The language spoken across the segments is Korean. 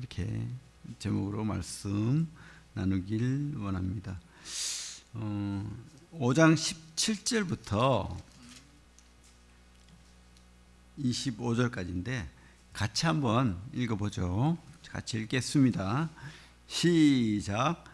이렇게 제목으로 말씀 나누길 원합니다. 5장 17절부터 25절까지인데 같이 한번 읽어보죠. 같이 읽겠습니다. 시작.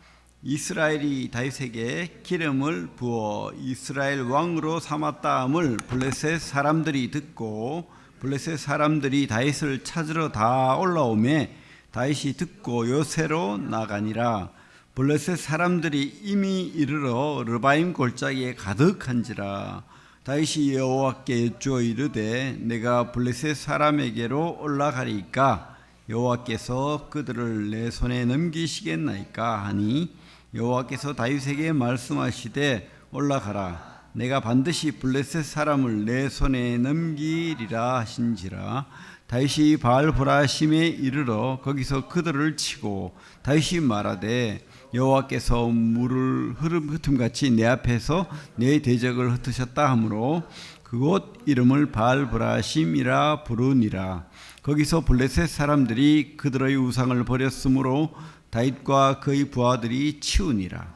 이스라엘이 다윗에게 기름을 부어 이스라엘 왕으로 삼았다함을 블레셋 사람들이 듣고 블레셋 사람들이 다윗을 찾으러 다 올라오매 다윗이 듣고 요새로 나가니라. 블레셋 사람들이 이미 이르러 르바임 골짜기에 가득한지라. 다윗이 여호와께 여쭈어 이르되 내가 블레셋 사람에게로 올라가리까 여호와께서 그들을 내 손에 넘기시겠나이까 하니 여호와께서 다윗에게 말씀하시되 올라가라. 내가 반드시 블레셋 사람을 내 손에 넘기리라 하신지라. 다윗이 바알브라심에 이르러 거기서 그들을 치고 다윗이 말하되 여호와께서 물을 흩음같이 내 앞에서 내 대적을 흩으셨다 하므로 그곳 이름을 바알브라심이라 부르니라. 거기서 블레셋 사람들이 그들의 우상을 버렸으므로 다윗과 그의 부하들이 치우니라.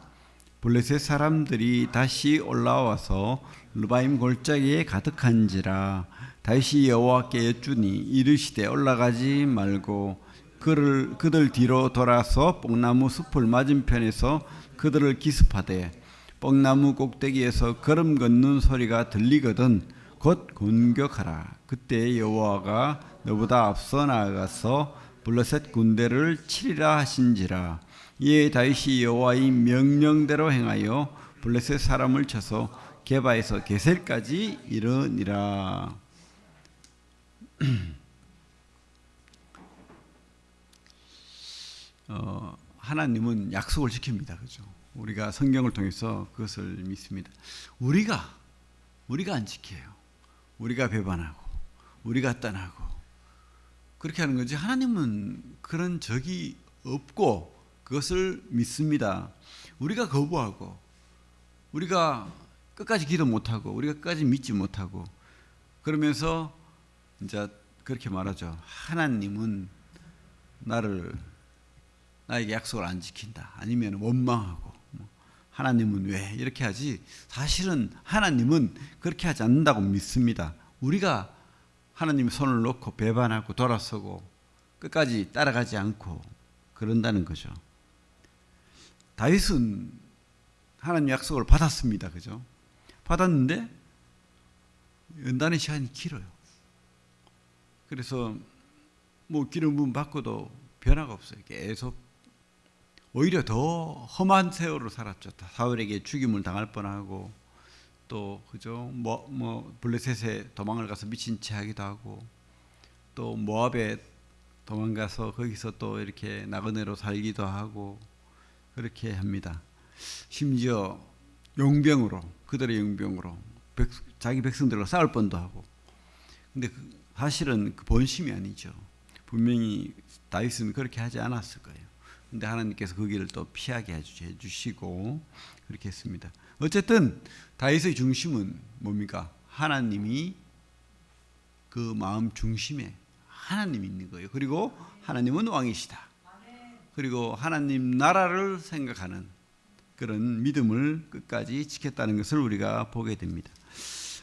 블레셋 사람들이 다시 올라와서 르바임 골짜기에 가득한지라. 다윗이 여호와께 여쭈니 이르시되 올라가지 말고 그들 뒤로 돌아서 뽕나무 숲을 맞은편에서 그들을 기습하되 뽕나무 꼭대기에서 걸음 걷는 소리가 들리거든 곧 공격하라. 그때 여호와가 너보다 앞서 나아가서 블레셋 군대를 치리라 하신지라. 이에 다윗이 여호와의 명령대로 행하여 블레셋 사람을 쳐서 게바에서 게셀까지 이르니라. 하나님은 약속을 지킵니다. 그죠? 우리가 성경을 통해서 그것을 믿습니다. 우리가 안 지켜요. 우리가 배반하고 우리가 떠나고 그렇게 하는 거지. 하나님은 그런 적이 없고 그것을 믿습니다. 우리가 거부하고 우리가 끝까지 기도 못하고 우리가 끝까지 믿지 못하고 그러면서 이제 그렇게 말하죠. 하나님은 나에게 약속을 안 지킨다. 아니면 원망하고 하나님은 왜 이렇게 하지? 사실은 하나님은 그렇게 하지 않는다고 믿습니다. 우리가 하나님의 손을 놓고 배반하고 돌아서고 끝까지 따라가지 않고 그런다는 거죠. 다윗은 하나님의 약속을 받았습니다. 그죠? 받았는데 연단의 시간이 길어요. 그래서 기름 부음 받고도 변화가 없어요. 계속 오히려 더 험한 세월을 살았죠. 사울에게 죽임을 당할 뻔하고 또 그죠? 블레셋에 도망을 가서 미친 채 하기도 하고 또 모압에 도망가서 거기서 또 이렇게 나그네로 살기도 하고 그렇게 합니다. 심지어 그들의 용병으로 자기 백성들과 싸울 뻔도 하고. 근데 사실은 그 본심이 아니죠. 분명히 다윗은 그렇게 하지 않았을 거예요. 근데 하나님께서 그 길을 또 피하게 해주시고 그렇게 했습니다. 어쨌든 다윗의 중심은 뭡니까? 하나님이 그 마음 중심에 하나님이 있는 거예요. 그리고 하나님은 왕이시다. 그리고 하나님 나라를 생각하는 그런 믿음을 끝까지 지켰다는 것을 우리가 보게 됩니다.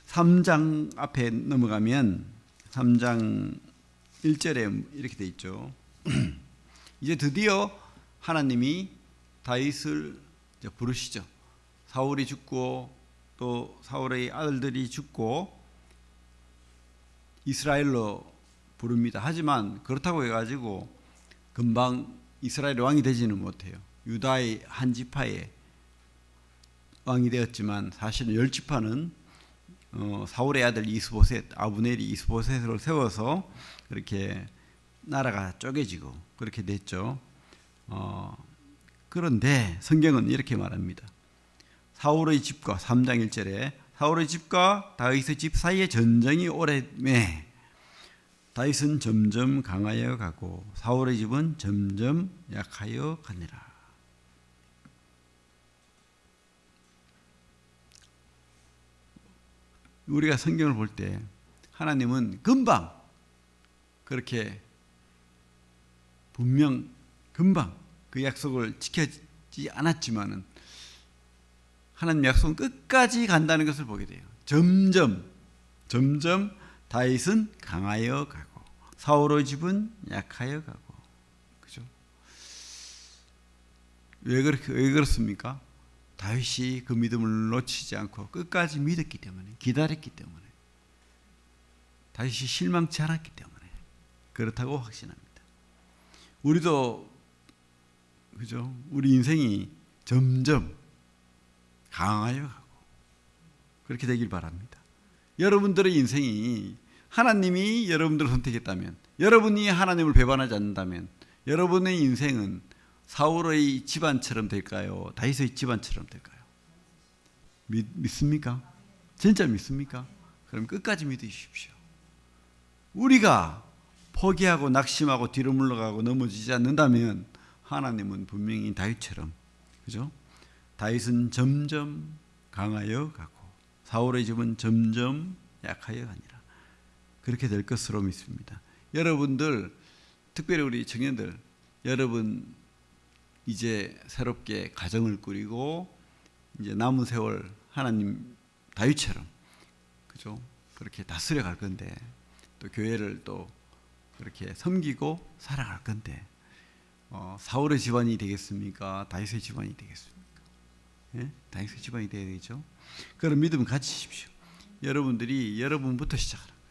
3장 앞에 넘어가면 3장 1절에 이렇게 돼 있죠. 이제 드디어 하나님이 다윗을 부르시죠. 사울이 죽고 또 사울의 아들들이 죽고 이스라엘로 부릅니다. 하지만 그렇다고 해가지고 금방 이스라엘 왕이 되지는 못해요. 유다의 한 지파의 왕이 되었지만 사실은 10지파는 사울의 아들 이스보셋, 아브넬이 이스보셋을 세워서 그렇게 나라가 쪼개지고 그렇게 됐죠. 그런데 성경은 이렇게 말합니다. 사울의 집과 3장 1절에 사울의 집과 다윗의 집 사이에 전쟁이 오래매 다윗은 점점 강하여 가고 사울의 집은 점점 약하여 가니라. 우리가 성경을 볼 때 하나님은 금방 그렇게 분명 금방 그 약속을 지켜지지 않았지만은 하나님 약속은 끝까지 간다는 것을 보게 돼요. 점점 다윗은 강하여 가고 사울의 집은 약하여 가고. 그죠? 왜 그렇습니까? 다윗이 그 믿음을 놓치지 않고 끝까지 믿었기 때문에, 기다렸기 때문에, 다윗이 실망치 않았기 때문에 그렇다고 확신합니다. 우리도 그죠? 우리 인생이 점점 강하여 가고 그렇게 되길 바랍니다. 여러분들의 인생이 하나님이 여러분들을 선택했다면, 여러분이 하나님을 배반하지 않는다면 여러분의 인생은 사울의 집안처럼 될까요? 다윗의 집안처럼 될까요? 믿습니까? 진짜 믿습니까? 그럼 끝까지 믿으십시오. 우리가 포기하고 낙심하고 뒤로 물러가고 넘어지지 않는다면 하나님은 분명히 다윗처럼, 그죠? 다윗은 점점 강하여 가고 사울의 집은 점점 약하여 가니라. 그렇게 될 것으로 믿습니다. 여러분들, 특별히 우리 청년들, 여러분 이제 새롭게 가정을 꾸리고 이제 남은 세월 하나님 다윗처럼, 그죠? 그렇게 다스려 갈 건데, 또 교회를 또 그렇게 섬기고 살아갈 건데, 사울의 집안이 되겠습니까? 다윗의 집안이 되겠습니까? 예? 다윗의 집안이 되어야 되죠. 그런 믿음 가지십시오. 여러분들이 여러분부터 시작하는 거예요.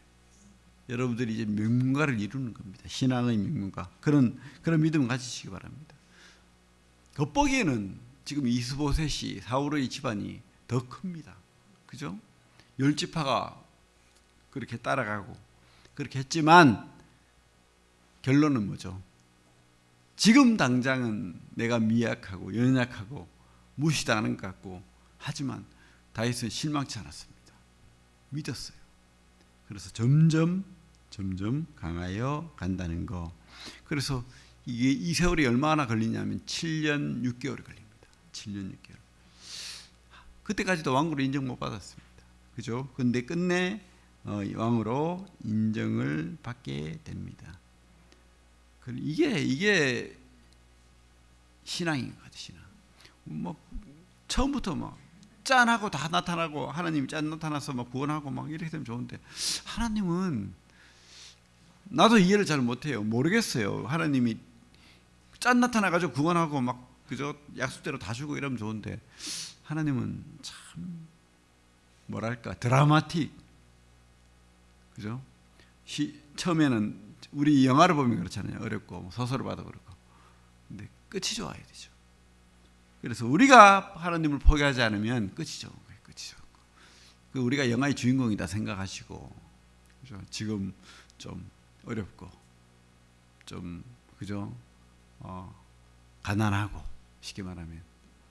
여러분들이 이제 명문가를 이루는 겁니다. 신앙의 명문가. 그런 믿음 가지시기 바랍니다. 겉보기에는 지금 이스보셋이 사울의 집안이 더 큽니다. 그죠? 10지파가 그렇게 따라가고 그렇게 했지만 결론은 뭐죠? 지금 당장은 내가 미약하고 연약하고 무시당하는 것 같고, 하지만 다윗은 실망치 않았습니다. 믿었어요. 그래서 점점 강하여 간다는 거. 그래서 이게 이 세월이 얼마나 걸리냐면 7년 6개월이 걸립니다. 7년 6개월. 그때까지도 왕으로 인정 못 받았습니다. 그죠? 근데 끝내 왕으로 인정을 받게 됩니다. 이게 신앙인 것 같아요. 신앙. 뭐 처음부터 막 짠하고 다 나타나고 하나님이 짠 나타나서 막 구원하고 막 이렇게 되면 좋은데, 하나님은 나도 이해를 잘 못해요. 모르겠어요. 하나님이 짠 나타나가지고 구원하고 막 그저 약속대로 다 주고 이러면 좋은데, 하나님은 참 뭐랄까 드라마틱, 그죠? 처음에는 우리 영화를 보면 그렇잖아요. 어렵고 소설을 봐도 그렇고. 근데 끝이 좋아야 되죠. 그래서 우리가 하나님을 포기하지 않으면 끝이 좋은 거예요. 끝이 좋은 거. 우리가 영화의 주인공이다 생각하시고, 그죠? 지금 좀 어렵고 좀 그죠? 가난하고, 쉽게 말하면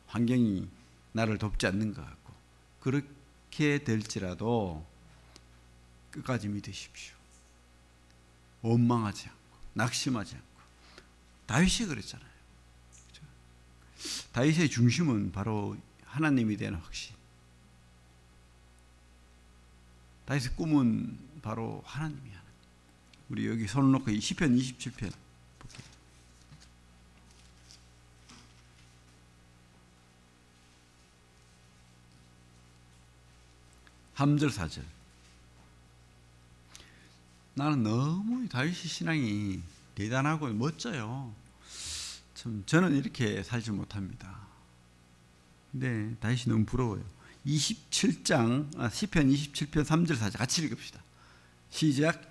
환경이 나를 돕지 않는 것 같고, 그렇게 될지라도 끝까지 믿으십시오. 원망하지 않고 낙심하지 않고. 다윗이 그랬잖아요. 그렇죠? 다윗의 중심은 바로 하나님에 대한 확신. 다윗의 꿈은 바로 하나님이야. 우리 여기 손을 놓고 이 시편 27편 볼게요. 3절 4절. 나는 너무 다윗의 신앙이 대단하고 멋져요. 참 저는 이렇게 살지 못합니다. 근데 다윗이 너무 부러워요. 27장 시편 27편 3절 4절 같이 읽읍시다. 시작.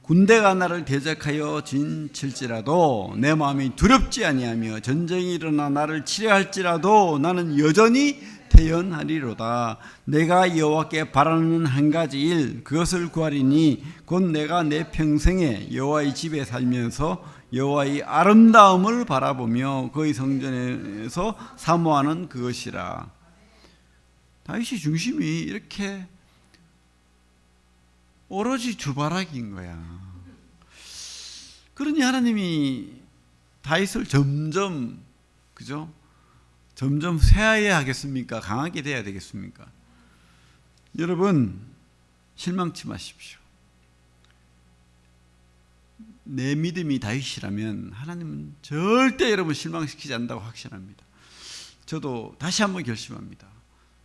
군대가 나를 대적하여 진칠지라도 내 마음이 두렵지 아니하며 전쟁이 일어나 나를 치려할지라도 나는 여전히 태연하리로다. 내가 여호와께 바라는 한 가지 일, 그것을 구하리니 곧 내가 내 평생에 여호와의 집에 살면서 여호와의 아름다움을 바라보며 그의 성전에서 사모하는 그것이라. 다윗의 중심이 이렇게 오로지 주바라기인 거야. 그러니 하나님이 다윗을 점점, 그죠? 점점 쇠하여야 하겠습니까? 강하게 돼야 되겠습니까? 여러분, 실망치 마십시오. 내 믿음이 다윗이라면 하나님은 절대 여러분 실망시키지 않는다고 확신합니다. 저도 다시 한번 결심합니다.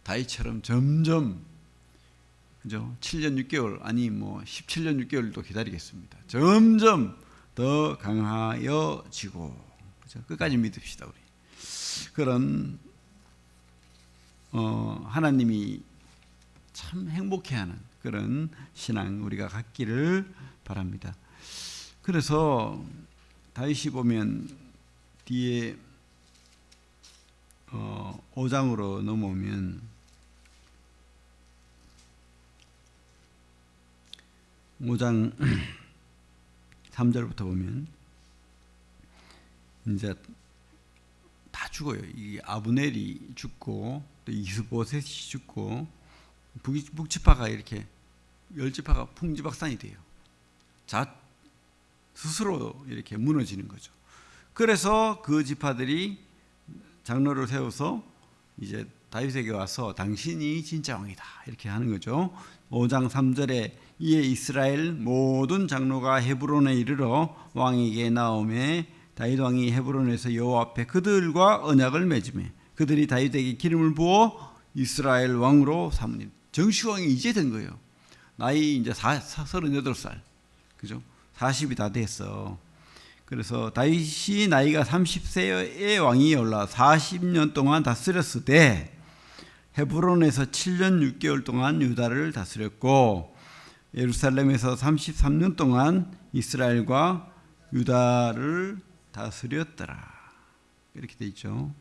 다윗처럼 점점 그죠? 7년 6개월 아니 뭐 17년 6개월도 기다리겠습니다. 점점 더 강하여지고 그죠? 끝까지 믿읍시다 우리. 그런 하나님이 참 행복해하는 그런 신앙 우리가 갖기를 바랍니다. 그래서 다윗이 보면 뒤에 5장으로 넘어오면 5장 3절부터 보면 이제 다 죽어요. 이 아브넬이 죽고 또 이스보셋이 죽고 북지파가 이렇게 열지파가 풍지박산이 돼요. 스스로 이렇게 무너지는 거죠. 그래서 그 지파들이 장로를 세워서 이제 다윗에게 와서 당신이 진짜 왕이다 이렇게 하는 거죠. 5장 3절에 이에 이스라엘 모든 장로가 헤브론에 이르러 왕에게 나오매 다윗 왕이 헤브론에서 여호와 앞에 그들과 언약을 맺으매 그들이 다윗에게 기름을 부어 이스라엘 왕으로 삼으니 정식왕이 이제 된 거예요. 나이 이제 38살 그죠? 40이 다 됐어. 그래서 다윗이 나이가 30세의 왕이 올라 40년 동안 다스렸을 때 헤브론에서 7년 6개월 동안 유다를 다스렸고 예루살렘에서 33년 동안 이스라엘과 유다를 다스렸더라. 이렇게 돼 있죠.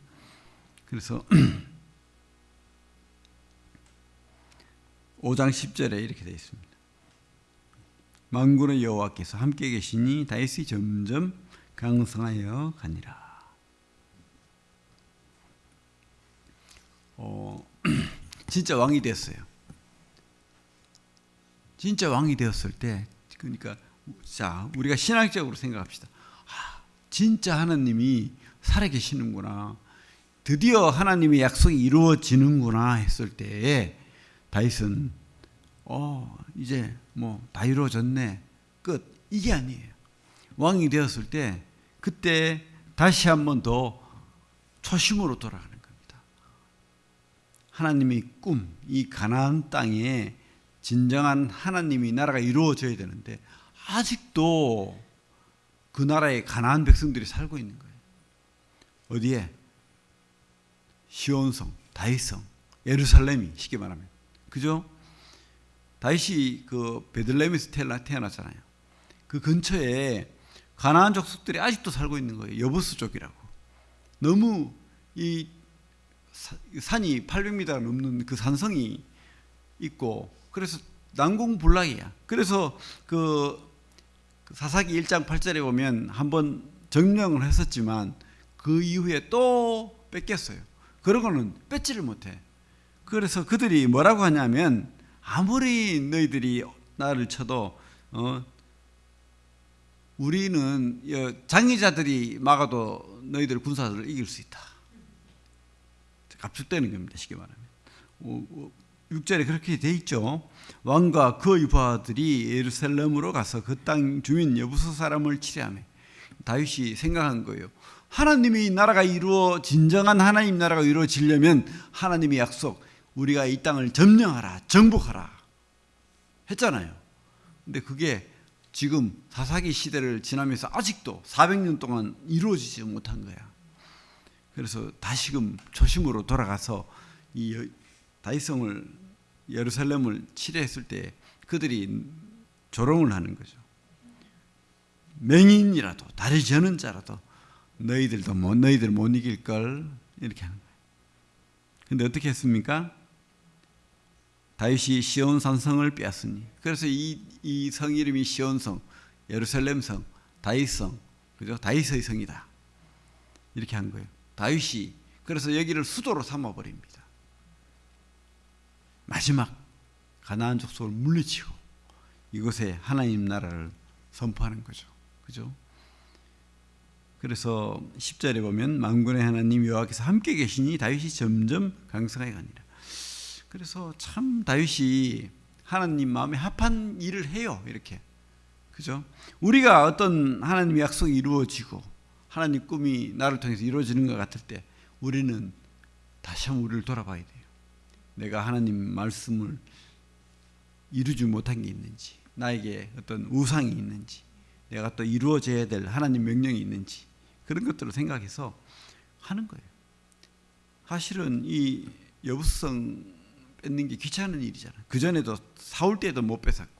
그래서 5장 10절에 이렇게 되어 있습니다. 만군의 여호와께서 함께 계시니 다윗이 점점 강성하여 가니라. 진짜 왕이 됐어요. 진짜 왕이 되었을 때, 그러니까 자 우리가 신앙적으로 생각합시다. 진짜 하나님이 살아계시는구나. 드디어 하나님의 약속이 이루어지는구나 했을 때에 다윗은 이제 뭐 다 이루어졌네 끝 이게 아니에요. 왕이 되었을 때 그때 다시 한 번 더 초심으로 돌아가는 겁니다. 하나님의 꿈, 이 가나안 땅에 진정한 하나님이 나라가 이루어져야 되는데 아직도 그 나라에 가나안 백성들이 살고 있는 거예요. 어디에? 시온성, 다윗성, 예루살렘이 쉽게 말하면 그죠? 다윗이 그 베들레헴에서 태어났잖아요. 그 근처에 가나안 족속들이 아직도 살고 있는 거예요. 여부스 족이라고. 너무 이 산이 800m가 넘는 그 산성이 있고 그래서 난공불락이야. 그래서 그 사사기 1장 8절에 보면 한번 점령을 했었지만 그 이후에 또 뺏겼어요. 그러고는 뺏지를 못해. 그래서 그들이 뭐라고 하냐면 아무리 너희들이 나를 쳐도 우리는 장의자들이 막아도 너희들 군사들을 이길 수 있다. 갑축되는 겁니다. 쉽게 말하면. 6절에 그렇게 돼 있죠. 왕과 그의 부하들이 예루살렘으로 가서 그 땅 주민 여부스 사람을 치려하며 다윗이 생각한 거예요. 하나님이 나라가 진정한 하나님 나라가 이루어지려면 하나님의 약속 우리가 이 땅을 점령하라 정복하라 했잖아요. 근데 그게 지금 사사기 시대를 지나면서 아직도 400년 동안 이루어지지 못한 거야. 그래서 다시금 초심으로 돌아가서 이 다윗성을 예루살렘을 치려했을 때 그들이 조롱을 하는 거죠. 맹인이라도 다리 저는 자라도 너희들 못 이길 걸 이렇게 하는 거예요. 근데 어떻게 했습니까? 다윗이 시온 산성을 빼앗으니 그래서 이 성 이름이 시온성, 예루살렘성, 다윗성, 그죠? 다윗의 성이다. 이렇게 한 거예요. 다윗이 그래서 여기를 수도로 삼아 버립니다. 마지막 가나안 족속을 물리치고 이곳에 하나님 나라를 선포하는 거죠. 그죠? 그래서 10절에 보면 만군의 하나님 여호와께서 함께 계시니 다윗이 점점 강성하게 가니라. 그래서 참 다윗이 하나님 마음에 합한 일을 해요. 이렇게 그죠? 우리가 어떤 하나님의 약속이 이루어지고 하나님 꿈이 나를 통해서 이루어지는 것 같을 때 우리는 다시 한번 우리를 돌아봐야 돼요. 내가 하나님 말씀을 이루지 못한 게 있는지, 나에게 어떤 우상이 있는지, 내가 또 이루어져야 될 하나님 명령이 있는지, 그런 것들을 생각해서 하는 거예요. 사실은 이 여부성 뺏는 게 귀찮은 일이잖아요. 그전에도 사울 때도 못 뺏었고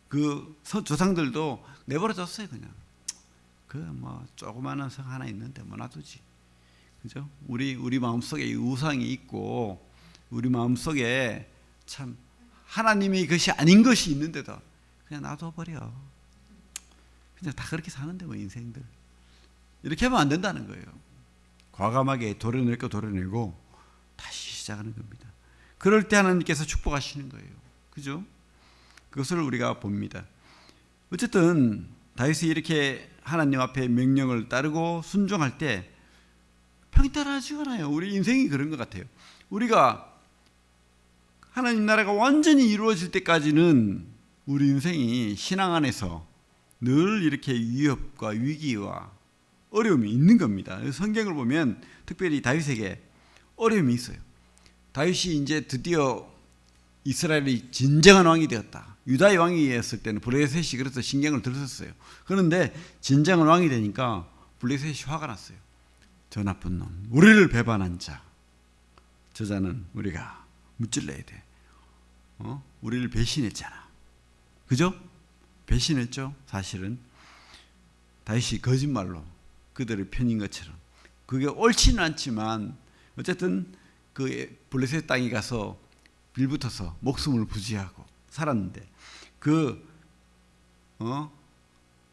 그 조상들도 내버려뒀어요. 그냥 그 뭐 조그마한 성 하나 있는데 뭐 놔두지. 그죠? 우리 마음속에 이 우상이 있고 우리 마음속에 참 하나님이 것이 아닌 것이 있는데도 그냥 놔둬버려. 그냥 다 그렇게 사는데 뭐 인생들. 이렇게 하면 안 된다는 거예요. 과감하게 도려낼 거 도려내고 다시 시작하는 겁니다. 그럴 때 하나님께서 축복하시는 거예요. 그죠? 그것을 우리가 봅니다. 어쨌든 다윗이 이렇게 하나님 앞에 명령을 따르고 순종할 때 평이 따라하지가 않아요. 우리 인생이 그런 것 같아요. 우리가 하나님 나라가 완전히 이루어질 때까지는 우리 인생이 신앙 안에서 늘 이렇게 위협과 위기와 어려움이 있는 겁니다. 성경을 보면 특별히 다윗에게 어려움이 있어요. 다윗이 이제 드디어 이스라엘이 진정한 왕이 되었다. 유다의 왕이었을 때는 블레셋이 그래서 신경을 들었어요. 그런데 진정한 왕이 되니까 블레셋이 화가 났어요. 저 나쁜 놈, 우리를 배반한 자, 저자는 우리가 무찔러야 돼. 우리를 배신했잖아. 그죠? 배신했죠. 사실은 다윗이 거짓말로 그들의 편인 것처럼. 그게 옳지는 않지만 어쨌든 그 블레셋 땅에 가서 빌붙어서 목숨을 부지하고 살았는데 그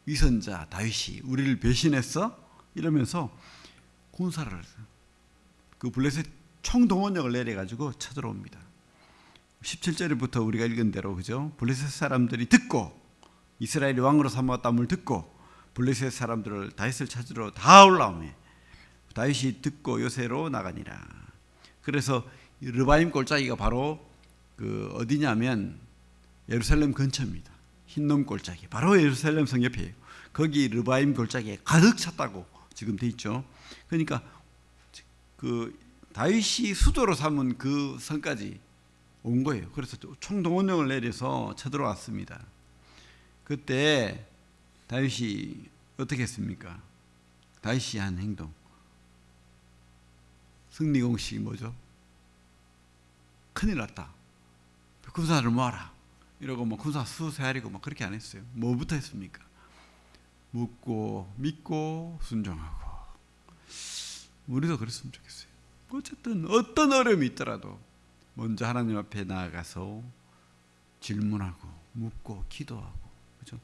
위선자 다윗이 우리를 배신했어? 이러면서 군사를 했어요. 그 블레셋 총동원령을 내려가지고 쳐들어옵니다. 17절부터 우리가 읽은 대로 그죠? 블레셋 사람들이 듣고 이스라엘이 왕으로 삼았다함을 듣고 블레셋 사람들을 다윗을 찾으러 다 올라오매 다윗이 듣고 요새로 나가니라. 그래서 르바임 골짜기가 바로 그 어디냐면 예루살렘 근처입니다. 흰놈 골짜기 바로 예루살렘 성 옆이에요. 거기 르바임 골짜기에 가득 찼다고 지금 돼 있죠. 그러니까 그 다윗이 수도로 삼은 그 성까지 온 거예요. 그래서 총동원령을 내려서 쳐들어왔습니다. 그때 다윗이 어떻게 했습니까? 다윗이 한 행동, 승리 공식이 뭐죠? 큰일 났다. 군사를 모아라. 이러고 뭐 군사 수세 하려고 막 그렇게 안 했어요. 뭐부터 했습니까? 묻고 믿고 순종하고. 우리도 그랬으면 좋겠어요. 어쨌든 어떤 어려움이 있더라도 먼저 하나님 앞에 나아가서 질문하고 묻고 기도하고. 그죠?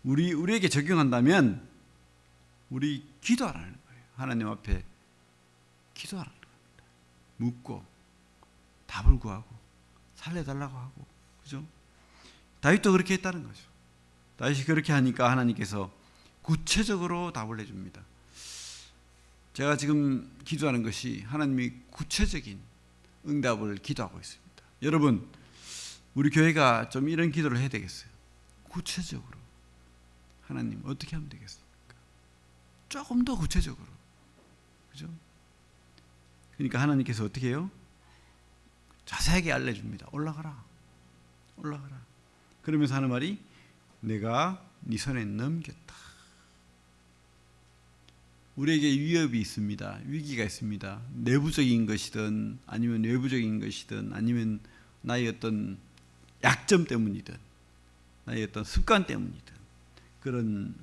우리에게 적용한다면 우리 기도하라는 거예요. 하나님 앞에 기도하라는 겁니다. 묻고 답을 구하고 살려달라고 하고. 그죠? 다윗도 그렇게 했다는 거죠. 다윗이 그렇게 하니까 하나님께서 구체적으로 답을 해줍니다. 제가 지금 기도하는 것이 하나님이 구체적인 응답을 기도하고 있습니다. 여러분, 우리 교회가 좀 이런 기도를 해야 되겠어요. 구체적으로 하나님 어떻게 하면 되겠습니까? 조금 더 구체적으로. 그죠? 그러니까 하나님께서 어떻게 해요? 자세하게 알려줍니다. 올라가라. 올라가라. 그러면서 하는 말이 내가 네 손에 넘겼다. 우리에게 위협이 있습니다. 위기가 있습니다. 내부적인 것이든 아니면 외부적인 것이든 아니면 나의 어떤 약점 때문이든 나의 어떤 습관 때문이든 그런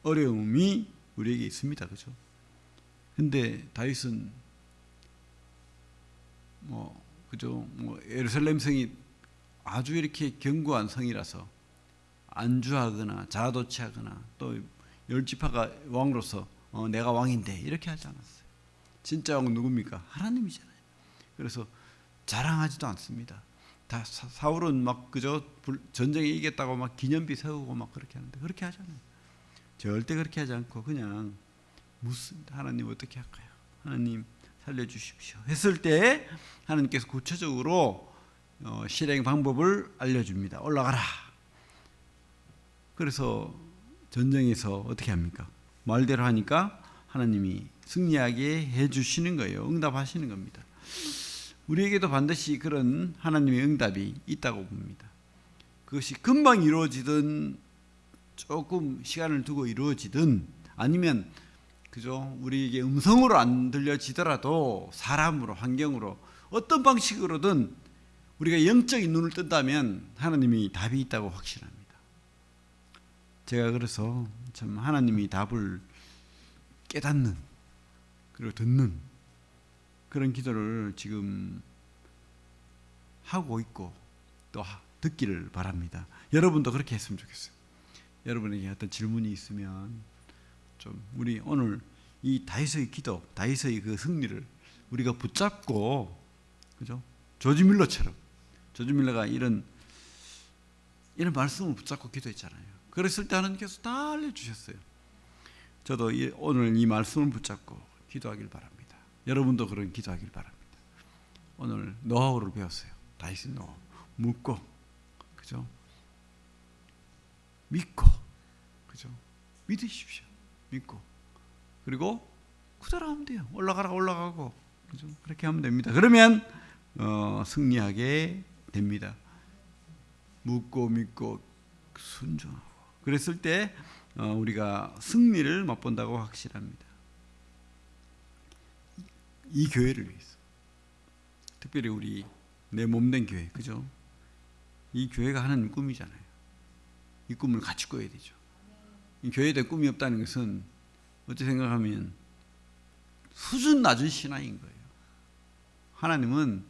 어려움이 우리에게 있습니다. 그죠? 근데 다윗은 그죠? 예루살렘 성이 아주 이렇게 견고한 성이라서 안주하거나 자아도취하거나 또 열지파가 왕으로서 내가 왕인데 이렇게 하지 않았어요. 진짜 왕은 누굽니까? 하나님이잖아요. 그래서 자랑하지도 않습니다. 다 사울은 막 그저 전쟁에 이겼다고 막 기념비 세우고 막 그렇게 하는데 그렇게 하잖아요. 절대 그렇게 하지 않고 그냥 묻습니다. 하나님 어떻게 할까요? 하나님 살려주십시오. 했을 때 하나님께서 구체적으로 실행 방법을 알려줍니다. 올라가라. 그래서 전쟁에서 어떻게 합니까? 말대로 하니까 하나님이 승리하게 해주시는 거예요. 응답하시는 겁니다. 우리에게도 반드시 그런 하나님의 응답이 있다고 봅니다. 그것이 금방 이루어지든 조금 시간을 두고 이루어지든 아니면 그죠? 우리에게 음성으로 안 들려지더라도 사람으로, 환경으로 어떤 방식으로든 우리가 영적인 눈을 뜬다면 하나님이 답이 있다고 확신합니다. 제가 그래서 참 하나님이 답을 깨닫는 그리고 듣는 그런 기도를 지금 하고 있고 또 듣기를 바랍니다. 여러분도 그렇게 했으면 좋겠어요. 여러분에게 어떤 질문이 있으면 좀 우리 오늘 이 다윗의 기도, 다윗의 그 승리를 우리가 붙잡고, 그죠? 조지 밀러처럼, 조지 밀러가 이런 말씀을 붙잡고 기도했잖아요. 그랬을 때 하나님께서 다 알려주셨어요. 저도 오늘 이 말씀을 붙잡고 기도하길 바랍니다. 여러분도 그런 기도하길 바랍니다. 오늘 노하우를 배웠어요. 다윗의 노하우. 묻고, 그죠? 믿고, 그죠? 믿으십시오. 믿고, 그리고 그대로 하면 돼요. 올라가고, 그죠? 그렇게 하면 됩니다. 그러면 승리하게 됩니다. 묻고 믿고 순종하고. 그랬을 때 우리가 승리를 맛본다고 확실합니다. 이 교회를 위해서, 특별히 우리 내 몸된 교회, 그죠? 이 교회가 하나님 꿈이잖아요. 이 꿈을 같이 꿔야 되죠. 이 교회에 대한 꿈이 없다는 것은 어떻게 생각하면 수준 낮은 신앙인 거예요. 하나님은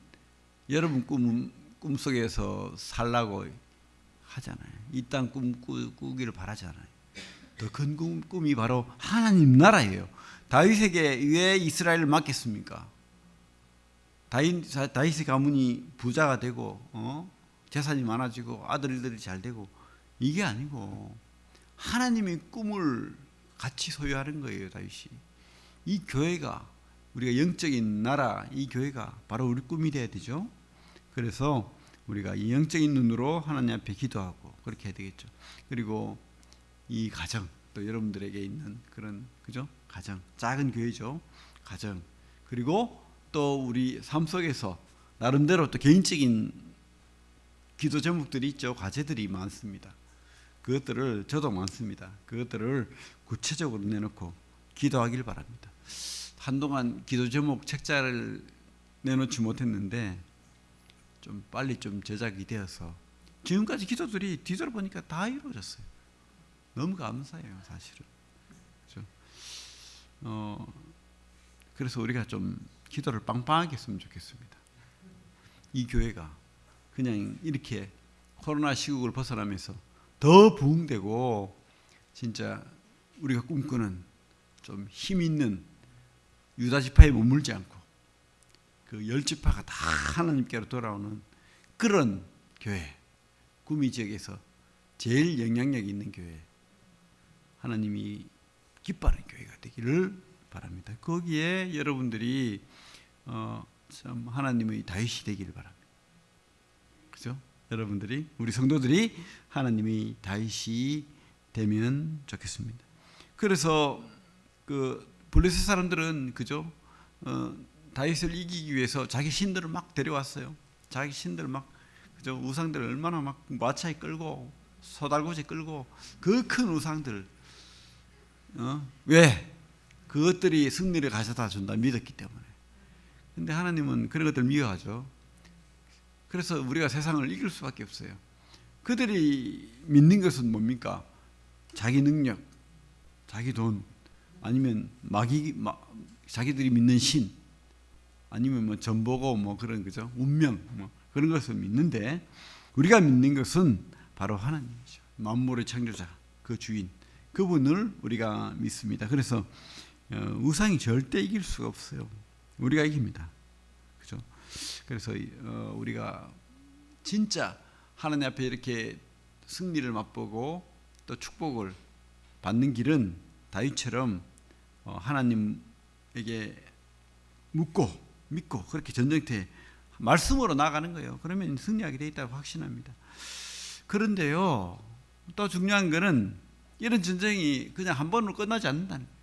여러분 꿈속에서 살라고 하잖아요. 이 땅 꿈 꾸기를 바라잖아요. 더 큰 꿈이 바로 하나님 나라예요. 다윗에게 왜 이스라엘을 맡겼습니까? 다윗의 가문이 부자가 되고 재산이 많아지고 아들들이 잘 되고 이게 아니고 하나님의 꿈을 같이 소유하는 거예요. 다윗이. 이 교회가, 우리가 영적인 나라, 이 교회가 바로 우리 꿈이 돼야 되죠. 그래서 우리가 이 영적인 눈으로 하나님 앞에 기도하고 그렇게 해야 되겠죠. 그리고 이 가정, 또 여러분들에게 있는 그런, 그죠? 가정, 작은 교회죠. 가정. 그리고 또 우리 삶 속에서 나름대로 또 개인적인 기도 제목들이 있죠. 과제들이 많습니다. 그것들을, 저도 많습니다. 그것들을 구체적으로 내놓고 기도하길 바랍니다. 한동안 기도 제목 책자를 내놓지 못했는데 좀 빨리 좀 제작이 되어서 지금까지 기도들이 뒤돌아보니까 다 이루어졌어요. 너무 감사해요, 사실은. 그렇죠? 그래서 우리가 좀 기도를 빵빵하게 했으면 좋겠습니다. 이 교회가 그냥 이렇게 코로나 시국을 벗어나면서 더 부흥되고 진짜 우리가 꿈꾸는 좀 힘 있는 유다 지파에 머물지 않고 그 열 지파가 다 하나님께로 돌아오는 그런 교회, 구미 지역에서 제일 영향력 있는 교회, 하나님이 기뻐하는 교회가 되기를 바랍니다. 거기에 여러분들이 참 하나님의 다윗이 되기를 바랍니다. 그죠? 여러분들이, 우리 성도들이 하나님의 다윗이 되면 좋겠습니다. 그래서 그 블레셋 사람들은, 그죠? 다윗을 이기기 위해서 자기 신들을 막 데려왔어요. 자기 신들 막, 그죠? 우상들을 얼마나 막 마차에 끌고 소달구지 끌고 그 큰 우상들, 왜? 그것들이 승리를 가져다 준다 믿었기 때문에. 근데 하나님은 그런 것들 미워하죠. 그래서 우리가 세상을 이길 수밖에 없어요. 그들이 믿는 것은 뭡니까? 자기 능력, 자기 돈, 아니면 자기들이 믿는 신, 아니면 뭐 전보고 뭐 그런, 그죠? 운명 뭐 그런 것을 믿는데, 우리가 믿는 것은 바로 하나님이죠. 만물의 창조자, 그 주인, 그분을 우리가 믿습니다. 그래서 우상이 절대 이길 수가 없어요. 우리가 이깁니다. 그죠? 그래서 우리가 진짜 하나님 앞에 이렇게 승리를 맛보고 또 축복을 받는 길은 다윗처럼 하나님에게 묻고 믿고 그렇게 전쟁터에 말씀으로 나가는 거예요. 그러면 승리하게 돼 있다고 확신합니다. 그런데요, 또 중요한 거는 이런 전쟁이 그냥 한 번으로 끝나지 않는다는 거예요.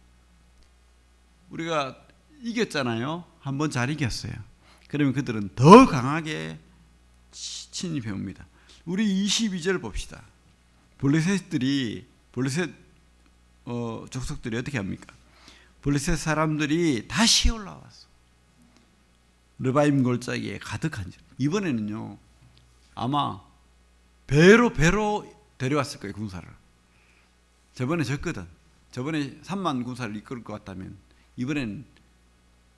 우리가 이겼잖아요. 한 번 잘 이겼어요. 그러면 그들은 더 강하게 침입해 옵니다. 우리 22절 봅시다. 블레셋 족속들이 어떻게 합니까? 블레셋 사람들이 다시 올라왔어. 르바임 골짜기에 가득한 줄. 이번에는요, 아마 배로 데려왔을 거예요, 군사를. 저번에 졌거든. 저번에 3만 군사를 이끌 것 같다면 이번에는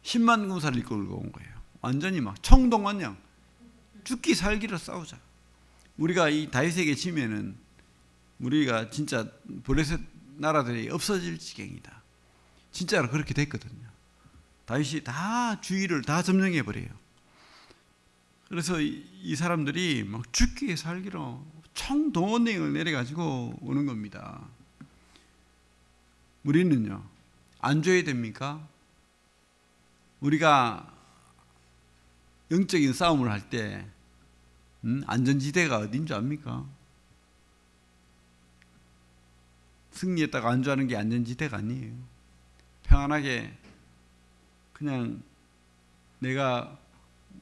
10만 군사를 이끌고 온 거예요. 완전히 막 총동원령, 죽기 살기로 싸우자. 우리가 이 다윗에게 지면은 우리가 진짜 블레셋 나라들이 없어질 지경이다. 진짜로 그렇게 됐거든요. 다윗이 다 주위를 다 점령해 버려요. 그래서 이 사람들이 막 죽기 살기로 총동원령을 내려가지고 오는 겁니다. 우리는요, 안 줘야 됩니까? 우리가 영적인 싸움을 할 때 안전지대가 어딘 줄 압니까? 승리했다가 안주하는 게 안전지대가 아니에요. 평안하게 그냥 내가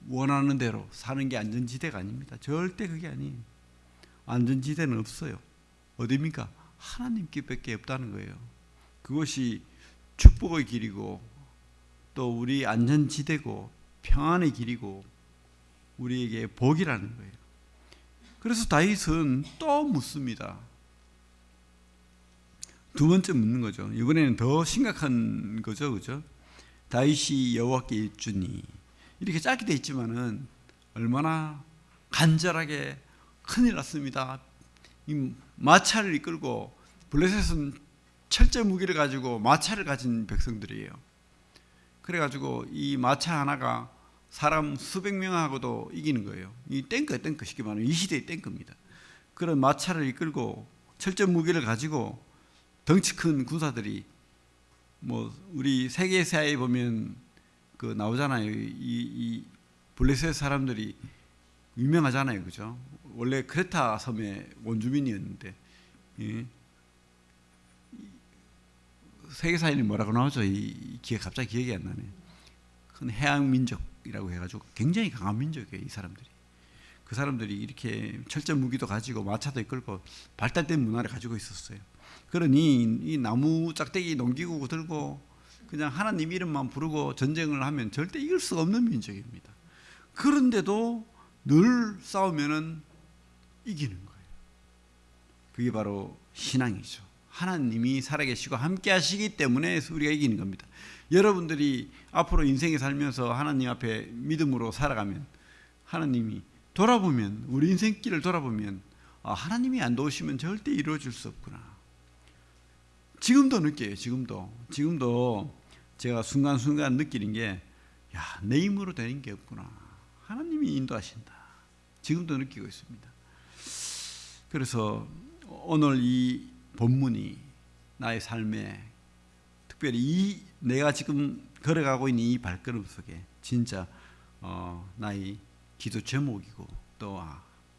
원하는 대로 사는 게 안전지대가 아닙니다. 절대 그게 아니에요. 안전지대는 없어요. 어디입니까? 하나님께밖에 없다는 거예요. 그것이 축복의 길이고 또 우리 안전지대고 평안의 길이고 우리에게 복이라는 거예요. 그래서 다윗은 또 묻습니다. 두 번째 묻는 거죠. 이번에는 더 심각한 거죠, 그죠? 다윗이 여호와께 일주니, 이렇게 짧게 돼 있지만은 얼마나 간절하게 큰일 났습니다. 이 마차를 이끌고, 블레셋은 철제 무기를 가지고 마차를 가진 백성들이에요. 그래가지고 이 마차 하나가 사람 수백 명하고도 이기는 거예요. 이 탱크예요, 탱크. 쉽게 말하면 이 시대의 탱크입니다. 그런 마차를 이끌고 철제 무기를 가지고 덩치 큰 군사들이, 뭐 우리 세계사에 보면 그 나오잖아요. 이 블레셋 사람들이 유명하잖아요, 그죠? 원래 크레타 섬의 원주민이었는데, 예. 세계사에는 뭐라고 나오죠? 갑자기 기억이 안 나네. 큰 해양 민족이라고 해가지고 굉장히 강한 민족이에요, 이 사람들이. 그 사람들이 이렇게 철제 무기도 가지고 마차도 이끌고 발달된 문화를 가지고 있었어요. 그러니 이 나무 짝대기 농기구 들고 그냥 하나님 이름만 부르고 전쟁을 하면 절대 이길 수가 없는 민족입니다. 그런데도 늘 싸우면은 이기는 거예요. 그게 바로 신앙이죠. 하나님이 살아계시고 함께 하시기 때문에 우리가 이기는 겁니다. 여러분들이 앞으로 인생에 살면서 하나님 앞에 믿음으로 살아가면, 하나님이 돌아보면, 우리 인생길을 돌아보면, 아, 하나님이 안 도우시면 절대 이루어질 수 없구나. 지금도 느껴요. 지금도 제가 순간순간 느끼는 게, 야, 내 힘으로 되는 게 없구나. 하나님이 인도하신다. 지금도 느끼고 있습니다. 그래서 오늘 이 본문이 나의 삶에, 특별히 내가 지금 걸어가고 있는 이 발걸음 속에 진짜 나의 기도 제목이고 또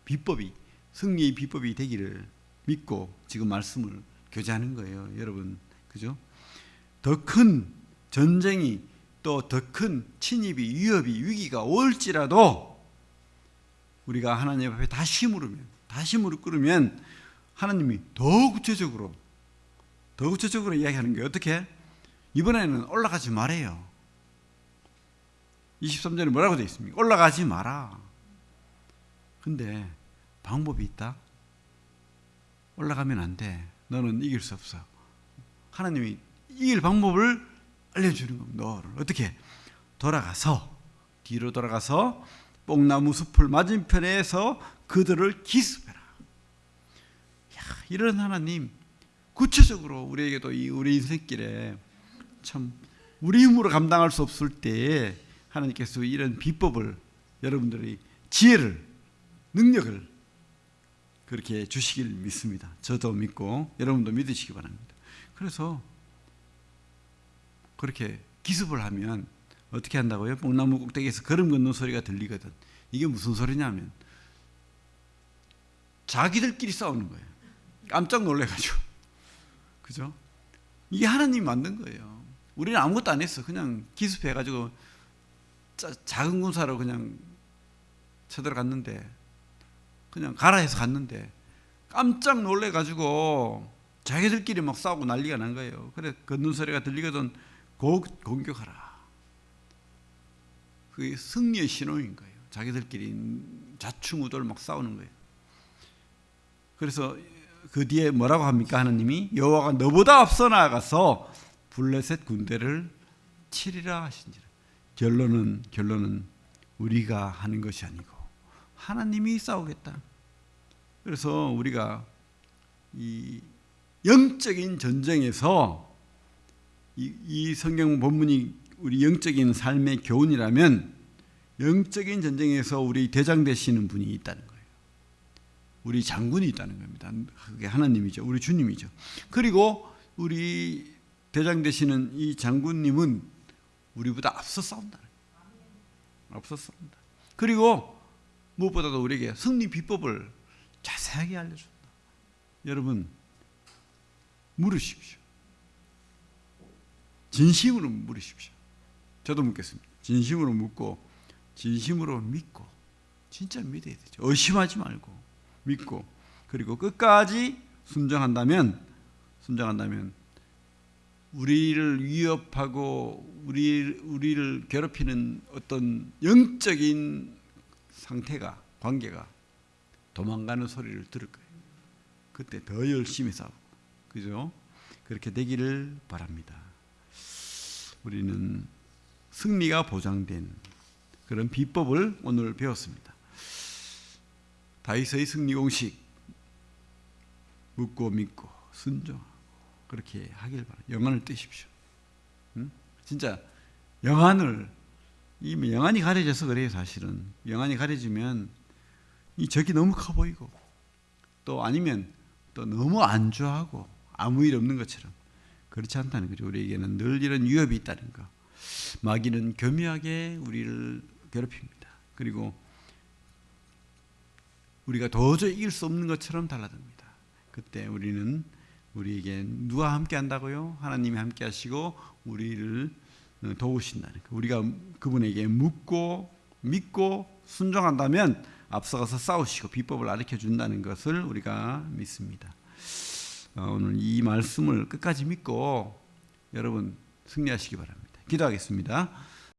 비법이, 승리의 비법이 되기를 믿고 지금 말씀을 교제하는 거예요, 여러분. 그죠? 더 큰 전쟁이, 또 더 큰 침입이, 위협이, 위기가 올지라도 우리가 하나님 앞에 다시 무릎 꿇으면 하나님이 더 구체적으로 이야기하는 게, 어떻게? 이번에는 올라가지 말아요. 23절에 뭐라고 되어 있습니까? 올라가지 마라. 근데 방법이 있다. 올라가면 안 돼. 너는 이길 수 없어. 하나님이 이길 방법을 알려주는 겁니다. 너를 어떻게? 뒤로 돌아가서 뽕나무 숲을 맞은편에서 그들을 기습해라. 이런 하나님, 구체적으로 우리에게도 우리 인생길에 참 우리 힘으로 감당할 수 없을 때에 하나님께서 이런 비법을, 여러분들이 지혜를, 능력을 그렇게 주시길 믿습니다. 저도 믿고 여러분도 믿으시기 바랍니다. 그래서 그렇게 기습을 하면 어떻게 한다고요? 뽕나무 꼭대기에서 걸음 걷는 소리가 들리거든. 이게 무슨 소리냐면 자기들끼리 싸우는 거예요. 깜짝 놀래가지고, 그죠? 이게 하나님이 만든 거예요. 우리는 아무것도 안 했어. 그냥 기습해가지고 작은 군사로 그냥 쳐들어갔는데, 그냥 가라 해서 갔는데 깜짝 놀래가지고 자기들끼리 막 싸우고 난리가 난 거예요. 그래 걷는 소리가 들리거든 공격하라. 그게 승리의 신호인 거예요. 자기들끼리 좌충우돌 막 싸우는 거예요. 그래서 그 뒤에 뭐라고 합니까? 하나님이 여호와가 너보다 앞서 나아가서 블레셋 군대를 치리라 하신지라. 결론은 우리가 하는 것이 아니고 하나님이 싸우겠다. 그래서 우리가 이 영적인 전쟁에서 이 성경 본문이 우리 영적인 삶의 교훈이라면, 영적인 전쟁에서 우리 대장 되시는 분이 있다는 거예요. 우리 장군이 있다는 겁니다. 그게 하나님이죠. 우리 주님이죠. 그리고 우리 대장 되시는 이 장군님은 우리보다 앞서 싸운다는 거예요. 앞서 싸운다. 그리고 무엇보다도 우리에게 승리 비법을 자세하게 알려준다. 여러분, 물으십시오. 진심으로 물으십시오. 저도 묻겠습니다. 진심으로 묻고 진심으로 믿고, 진짜 믿어야 되죠. 의심하지 말고 믿고, 그리고 끝까지 순종한다면 우리를 위협하고 우리를 괴롭히는 어떤 영적인 상태가, 관계가 도망가는 소리를 들을 거예요. 그때 더 열심히 싸우고, 그죠? 그렇게 되기를 바랍니다. 우리는 승리가 보장된 그런 비법을 오늘 배웠습니다. 다윗의 승리 공식, 묻고 믿고 순종하고 그렇게 하길 바랍니다. 영안을 뜨십시오. 진짜 영안이 가려져서 그래요. 사실은 영안이 가려지면 이 적이 너무 커 보이고, 또 아니면 또 너무 안주하고 아무 일 없는 것처럼, 그렇지 않다는 거죠. 우리에게는 늘 이런 위협이 있다는 거. 마귀는 교묘하게 우리를 괴롭힙니다. 그리고 우리가 도저히 이길 수 없는 것처럼 달라듭니다. 그때 우리에게 누가 함께 한다고요? 하나님이 함께 하시고 우리를 도우신다는 거. 우리가 그분에게 묻고 믿고 순종한다면 앞서가서 싸우시고 비법을 가르쳐 준다는 것을 우리가 믿습니다. 오늘 이 말씀을 끝까지 믿고 여러분 승리하시기 바랍니다. 기도하겠습니다.